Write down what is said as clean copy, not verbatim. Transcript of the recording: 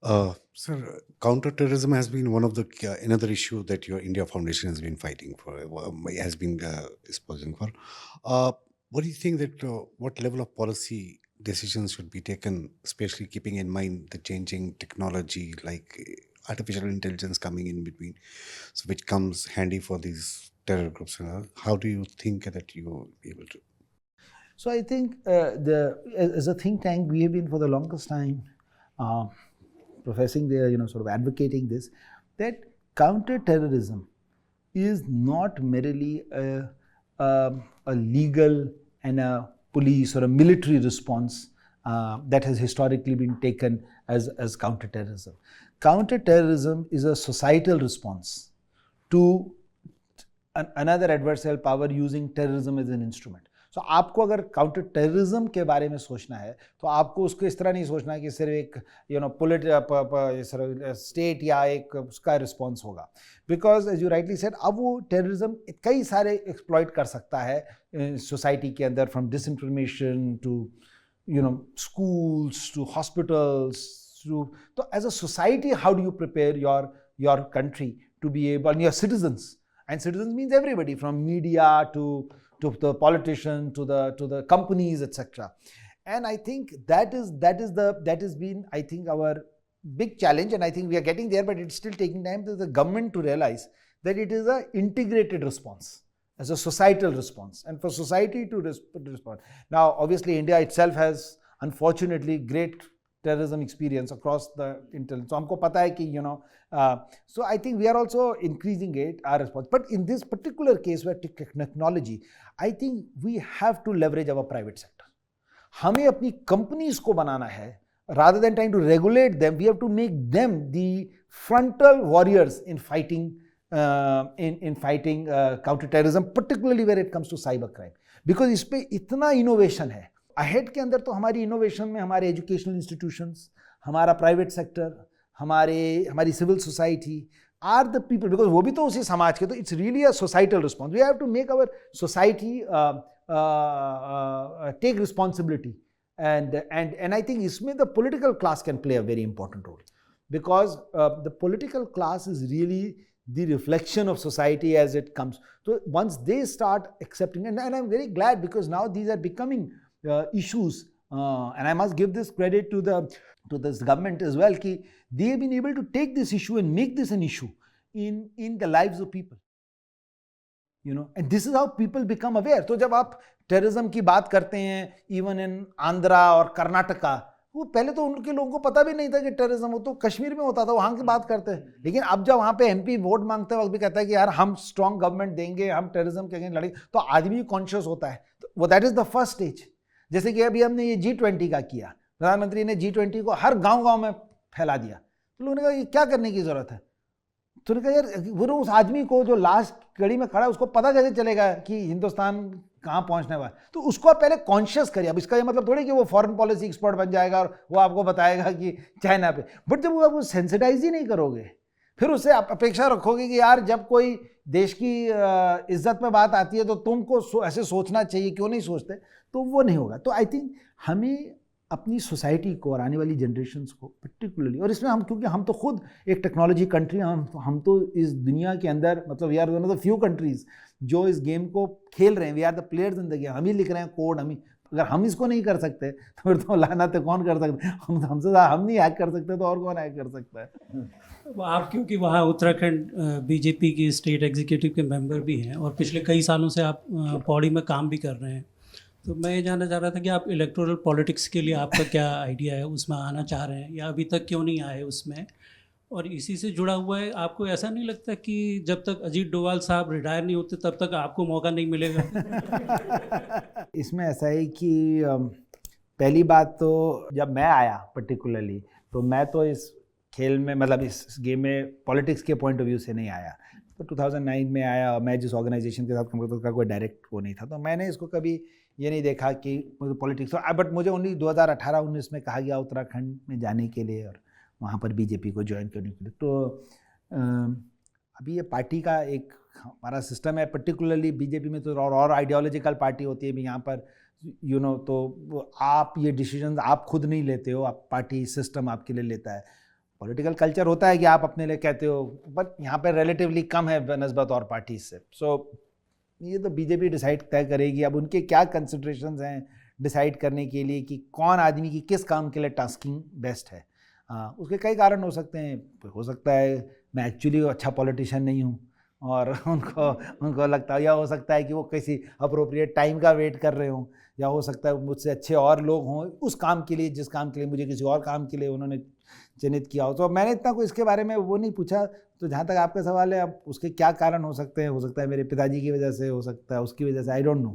Sir, counterterrorism has been one of the another issue that your India Foundation has been fighting for, has been espousing for. Uh, what do you think that what level of policy decisions should be taken, especially keeping in mind the changing technology like artificial intelligence coming in between, so which comes handy for these terror groups? How do you think that you will be able to? So I think as a think tank, we have been for the longest time uh, professing there, sort of advocating this, that counter-terrorism is not merely a legal and a police or a military response that has historically been taken as counter-terrorism. Counter-terrorism is a societal response to another adversarial power using terrorism as an instrument. So आपको अगर counter terrorism के बारे में सोचना है तो आपको उसको इस तरह नहीं सोचना है कि सिर्फ एक स्टेट या एक उसका रिस्पॉन्स होगा, because as you rightly said अब वो टेररिज्म कई सारे एक्सप्लॉइट कर सकता है सोसाइटी के अंदर, from disinformation to schools to hospitals so as a society, how do you prepare your country to be able, and your citizens, and citizens means everybody from media to the politician to the companies, etc. And I think that has been, I think, our big challenge, and I think we are getting there, but it's still taking time for the government to realize that it is an integrated response as a societal response, and for society to respond. Now obviously India itself has unfortunately great terrorism experience across the intelligence, so हमको पता है कि so I think we are also increasing our response. But in this particular case where technology, I think we have to leverage our private sector. हमें अपनी companies को बनाना है, rather than trying to regulate them, we have to make them the frontal warriors in fighting counter-terrorism, particularly where it comes to cyber crime. Because इस पे इतना innovation है ahead के अंदर, तो हमारी इनोवेशन में हमारे एजुकेशनल इंस्टीट्यूशंस, हमारा प्राइवेट सेक्टर, हमारी civil society are the people, because वो भी तो उसी समाज के, तो it's really a societal response. We have to make our society take responsibility, and I think इसमें the political class can play a very important role, because the political class is really the reflection of society as it comes. So once they start accepting, and I'm very glad, because now these are becoming issues, and I must give this credit to this government as well, कि they have been able to take this issue and make this an issue in the lives of people, and this is how people become aware. तो जब आप terrorism की बात करते हैं even in Andhra और कर्नाटका, वो पहले तो उनके लोगों को पता भी नहीं था कि टेररिज्म हो, तो कश्मीर में होता था, वहां की बात करते हैं. लेकिन अब जब वहां पे एमपी वोट मांगते वक्त भी कहता है कि यार हम स्ट्रॉन्ग गवर्नमेंट देंगे, हम टेररिज्म के अगेंस्ट लड़ेंगे, तो आदमी कॉन्शियस होता है. तो वो that is the first stage. जैसे कि अभी हमने ये G20 का किया, प्रधानमंत्री ने G20 को हर गांव में फैला दिया, तो लोगों ने कहा ये क्या करने की जरूरत है. तो उन्होंने कहा यार वो उस आदमी को जो लास्ट कड़ी में खड़ा है उसको पता कैसे चलेगा कि हिंदुस्तान कहाँ पहुंचने वाला है. तो उसको आप पहले कॉन्शियस करिए. अब इसका ये मतलब थोड़ी कि वो फॉरेन पॉलिसी एक्सपर्ट बन जाएगा और वो आपको बताएगा कि चाइना पे, बट जब वो आप सेंसिटाइज ही नहीं करोगे, फिर उससे आप अपेक्षा रखोगे कि यार जब कोई देश की इज्जत पे बात आती है तो तुमको ऐसे सोचना चाहिए, क्यों नहीं सोचते, तो वो नहीं होगा. तो आई थिंक हमें अपनी सोसाइटी को और आने वाली जनरेशन्स को पर्टिकुलरली, और इसमें हम, क्योंकि हम तो खुद एक टेक्नोलॉजी कंट्री, हम तो इस दुनिया के अंदर, मतलब we are one of the few countries जो इस गेम को खेल रहे हैं. We are the players in the game. हम ही लिख रहे हैं कोड, हम ही, अगर हम इसको नहीं कर सकते तो फिर तो लानत है, कौन कर सकते. हम नहीं हैक कर सकते तो और कौन हैक कर सकता है. आप क्योंकि वहाँ उत्तराखंड बीजेपी की स्टेट एग्जीक्यूटिव के मेंबर भी हैं और पिछले कई सालों से आप पौड़ी में काम भी कर रहे हैं, तो मैं ये जानना चाह रहा था कि आप इलेक्टोरल पॉलिटिक्स के लिए आपका क्या आइडिया है, उसमें आना चाह रहे हैं या अभी तक क्यों नहीं आए उसमें. और इसी से जुड़ा हुआ है, आपको ऐसा नहीं लगता कि जब तक अजीत डोभाल साहब रिटायर नहीं होते तब तक आपको मौका नहीं मिलेगा? इसमें ऐसा है कि पहली बात तो जब मैं आया पर्टिकुलरली, तो मैं तो इस खेल में, मतलब इस गेम में पॉलिटिक्स के पॉइंट ऑफ व्यू से नहीं आया. तो 2009 में आया और मैं जिस ऑर्गेनाइजेशन के साथ काम करता उसका कोई डायरेक्ट वो नहीं था, तो मैंने इसको कभी ये नहीं देखा कि पॉलिटिक्स. बट मुझे ओनली 2018-19 में कहा गया उत्तराखंड में जाने के लिए और वहाँ पर बीजेपी को ज्वाइन करने के लिए. तो अभी ये पार्टी का एक हमारा सिस्टम है, पर्टिकुलरली बीजेपी में तो और आइडियोलॉजिकल पार्टी होती है भी यहाँ पर, तो आप ये डिसीजन आप खुद नहीं लेते हो, आप पार्टी सिस्टम आपके लिए लेता है. पॉलिटिकल कल्चर होता है कि आप अपने लिए कहते हो, बट यहाँ पे रिलेटिवली कम है बनस्बत और पार्टीज से। सो ये तो बीजेपी डिसाइड तय करेगी। अब उनके क्या कंसिडरेशंस हैं डिसाइड करने के लिए कि कौन आदमी की किस काम के लिए टास्किंग बेस्ट है। उसके कई कारण हो सकते हैं। हो सकता है मैं एक्चुअली अच्छा पॉलिटिशियन नहीं हूँ और उनको लगता है, या हो सकता है कि वो किसी अप्रोप्रिएट टाइम का वेट कर रहे हों, या हो सकता है मुझसे अच्छे और लोग हों उस काम के लिए जिस काम के लिए मुझे किसी और काम के लिए उन्होंने चिन्हित किया हो। तो मैंने इतना कोई इसके बारे में वो नहीं पूछा। तो जहाँ तक आपका सवाल है, अब उसके क्या कारण हो सकते हैं, हो सकता है मेरे पिताजी की वजह से, हो सकता है उसकी वजह से, आई डोंट नो।